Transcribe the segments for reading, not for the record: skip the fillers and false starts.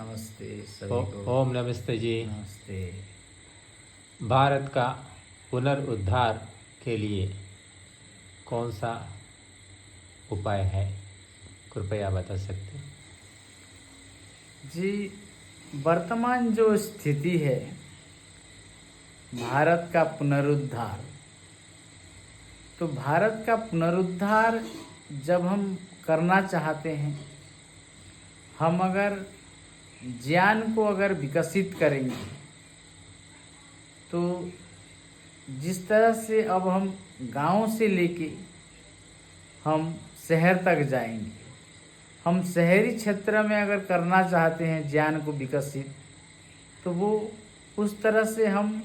नमस्ते सभी को। ओम नमस्ते जी। नमस्ते। भारत का पुनरुद्धार के लिए कौन सा उपाय है, कृपया बता सकते हैं? जी, वर्तमान जो स्थिति है भारत का पुनरुद्धार, तो भारत का पुनरुद्धार जब हम करना चाहते हैं, हम अगर ज्ञान को अगर विकसित करेंगे तो जिस तरह से अब हम गांव से लेके हम शहर तक जाएंगे, हम शहरी क्षेत्र में अगर करना चाहते हैं ज्ञान को विकसित, तो वो उस तरह से हम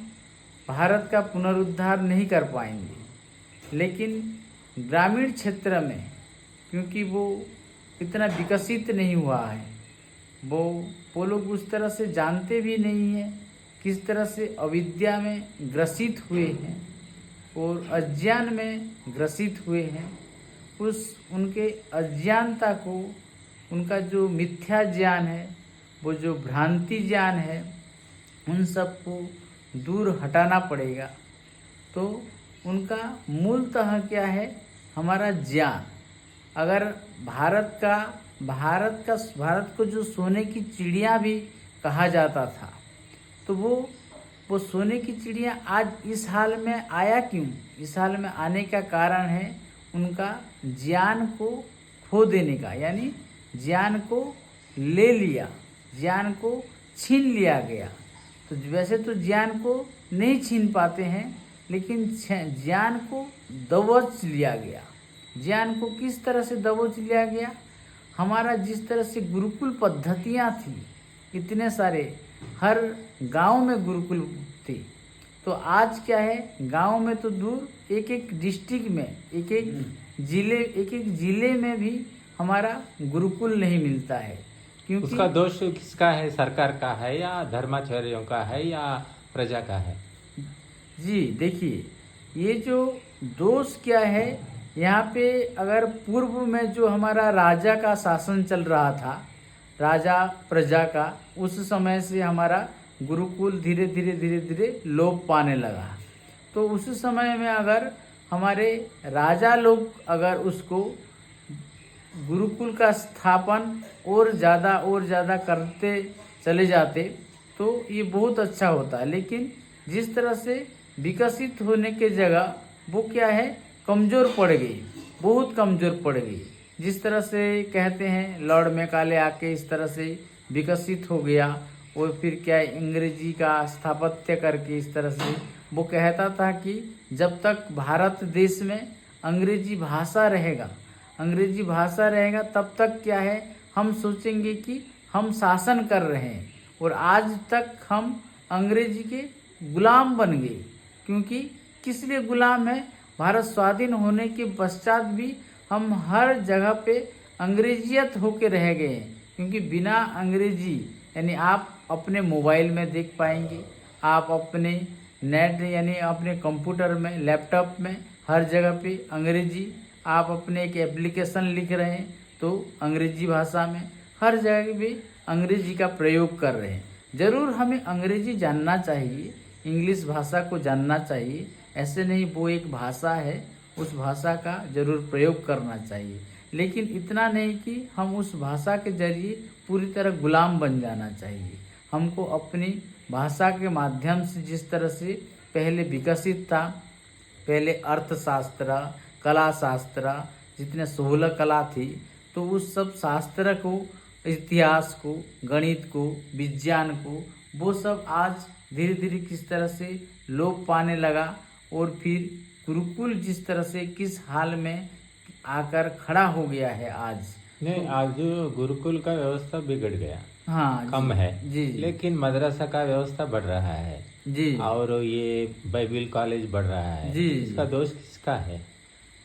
भारत का पुनरुद्धार नहीं कर पाएंगे। लेकिन ग्रामीण क्षेत्र में, क्योंकि वो इतना विकसित नहीं हुआ है, वो लोग उस तरह से जानते भी नहीं हैं, किस तरह से अविद्या में ग्रसित हुए हैं और अज्ञान में ग्रसित हुए हैं। उस उनके अज्ञानता को, उनका जो मिथ्या ज्ञान है, वो जो भ्रांति ज्ञान है, उन सबको दूर हटाना पड़ेगा। तो उनका मूलतः क्या है? हमारा ज्ञान। अगर भारत को जो सोने की चिड़िया भी कहा जाता था, तो वो सोने की चिड़िया आज इस हाल में आया क्यों? इस हाल में आने का कारण है उनका ज्ञान को खो देने का, यानी ज्ञान को ले लिया, ज्ञान को छीन लिया गया। तो वैसे तो ज्ञान को नहीं छीन पाते हैं, लेकिन ज्ञान को दबोच लिया गया। ज्ञान को किस तरह से दबोच लिया गया? हमारा जिस तरह से गुरुकुल पद्धतियाँ थी, इतने सारे, हर गांव में गुरुकुल थी, तो आज क्या है, गांव में तो दूर, एक एक डिस्ट्रिक्ट में, एक एक जिले में भी हमारा गुरुकुल नहीं मिलता है। क्योंकि उसका दोष किसका है? सरकार का है या धर्माचार्यों का है या प्रजा का है? जी देखिए, ये जो दोष क्या है, यहाँ पे अगर पूर्व में जो हमारा राजा का शासन चल रहा था, राजा प्रजा का, उस समय से हमारा गुरुकुल धीरे धीरे लोप पाने लगा। तो उस समय में अगर हमारे राजा लोग अगर उसको गुरुकुल का स्थापन और ज़्यादा करते चले जाते, तो ये बहुत अच्छा होता है। लेकिन जिस तरह से विकसित होने के जगह वो क्या है, कमज़ोर पड़ गई, बहुत कमज़ोर पड़ गई। जिस तरह से कहते हैं लॉर्ड मैकाले आके इस तरह से विकसित हो गया, और फिर क्या है, अंग्रेजी का स्थापत्य करके इस तरह से वो कहता था कि जब तक भारत देश में अंग्रेजी भाषा रहेगा, तब तक क्या है, हम सोचेंगे कि हम शासन कर रहे हैं। और आज तक हम अंग्रेजी के गुलाम बन गए। क्योंकि किस लिए गुलाम है? भारत स्वाधीन होने के पश्चात भी हम हर जगह पे अंग्रेजियत होके रह गए हैं। क्योंकि बिना अंग्रेजी, यानी आप अपने मोबाइल में देख पाएंगे, आप अपने नेट यानी अपने कंप्यूटर में, लैपटॉप में, हर जगह पे अंग्रेजी, आप अपने एक एप्लीकेशन लिख रहे हैं तो अंग्रेजी भाषा में, हर जगह पे अंग्रेजी का प्रयोग कर रहे हैं। ज़रूर हमें अंग्रेजी जानना चाहिए, इंग्लिश भाषा को जानना चाहिए, ऐसे नहीं, वो एक भाषा है, उस भाषा का जरूर प्रयोग करना चाहिए। लेकिन इतना नहीं कि हम उस भाषा के जरिए पूरी तरह गुलाम बन जाना चाहिए। हमको अपनी भाषा के माध्यम से, जिस तरह से पहले विकसित था, पहले अर्थशास्त्र, कला शास्त्र, जितने 16 कला थी, तो उस सब शास्त्र को, इतिहास को, गणित को, विज्ञान को, वो सब आज धीरे धीरे किस तरह से लोप पाने लगा। और फिर गुरुकुल जिस तरह से किस हाल में आकर खड़ा हो गया है आज। नहीं, आज जो गुरुकुल का व्यवस्था बिगड़ गया, हाँ कम है जी, लेकिन मदरसा का व्यवस्था बढ़ रहा है जी, और ये बाइबिल कॉलेज बढ़ रहा है जी। इसका दोष किसका है?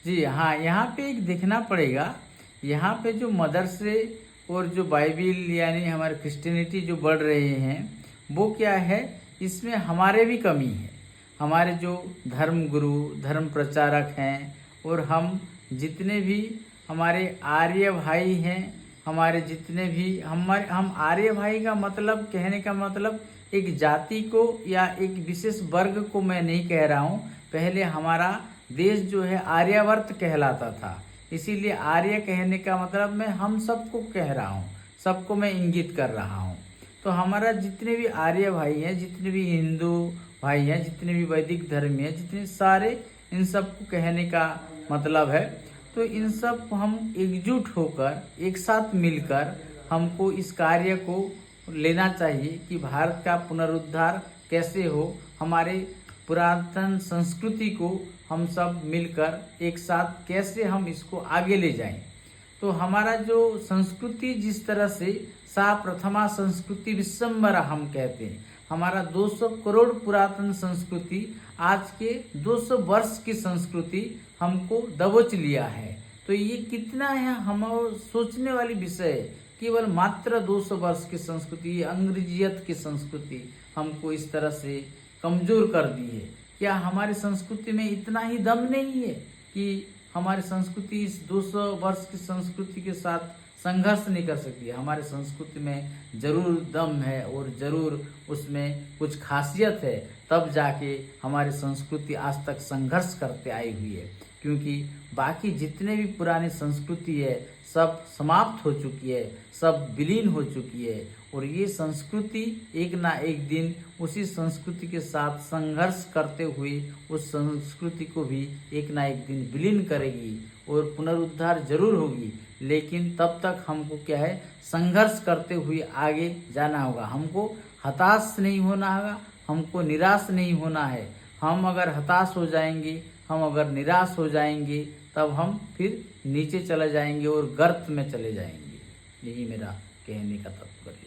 जी हाँ, यहाँ पे एक देखना पड़ेगा। यहाँ पे जो मदरसे और जो बाइबिल यानी हमारे क्रिश्चियनिटी जो बढ़ रहे हैं, वो क्या है, इसमें हमारे भी कमी है। हमारे जो धर्म गुरु, धर्म प्रचारक हैं, और हम जितने भी हमारे आर्य भाई हैं, हमारे जितने भी हम आर्य भाई का मतलब, कहने का मतलब एक जाति को या एक विशेष वर्ग को मैं नहीं कह रहा हूँ। पहले हमारा देश जो है आर्यावर्त कहलाता था, इसीलिए आर्य कहने का मतलब मैं हम सबको कह रहा हूँ, सबको मैं इंगित कर रहा हूँ। तो हमारा जितने भी आर्य भाई हैं, जितने भी हिंदू भाई हैं, जितने भी वैदिक धर्मी हैं, जितने सारे, इन सबको कहने का मतलब है। तो इन सब को हम एकजुट होकर, एक साथ मिलकर हमको इस कार्य को लेना चाहिए कि भारत का पुनरुद्धार कैसे हो, हमारे पुरातन संस्कृति को हम सब मिलकर एक साथ कैसे हम इसको आगे ले जाएं। तो हमारा जो संस्कृति जिस तरह से सा प्रथमा संस्कृति विश्वम्भरा हम कहते हैं, हमारा 200 करोड़ पुरातन संस्कृति आज के 200 वर्ष की संस्कृति हमको दबोच लिया है। तो ये कितना है हम सोचने वाली विषय है। केवल मात्र 200 वर्ष की संस्कृति, अंग्रेजियत की संस्कृति हमको इस तरह से कमजोर कर दी है। क्या हमारी संस्कृति में इतना ही दम नहीं है कि हमारी संस्कृति इस 200 वर्ष की संस्कृति के साथ संघर्ष नहीं कर सकती है? हमारी संस्कृति में जरूर दम है और जरूर उसमें कुछ खासियत है, तब जाके हमारी संस्कृति आज तक संघर्ष करते आई हुई है। क्योंकि बाकी जितने भी पुरानी संस्कृति है सब समाप्त हो चुकी है, सब विलीन हो चुकी है, और ये संस्कृति एक ना एक दिन उसी संस्कृति के साथ संघर्ष करते हुए उस संस्कृति को भी एक ना एक दिन विलीन करेगी और पुनरुद्धार जरूर होगी। लेकिन तब तक हमको क्या है, संघर्ष करते हुए आगे जाना होगा। हमको हताश नहीं होना होगा, हमको निराश नहीं होना है। हम अगर हताश हो जाएंगे, हम अगर निराश हो जाएंगे, तब हम फिर नीचे चले जाएंगे और गर्त में चले जाएंगे। यही मेरा कहने का तात्पर्य।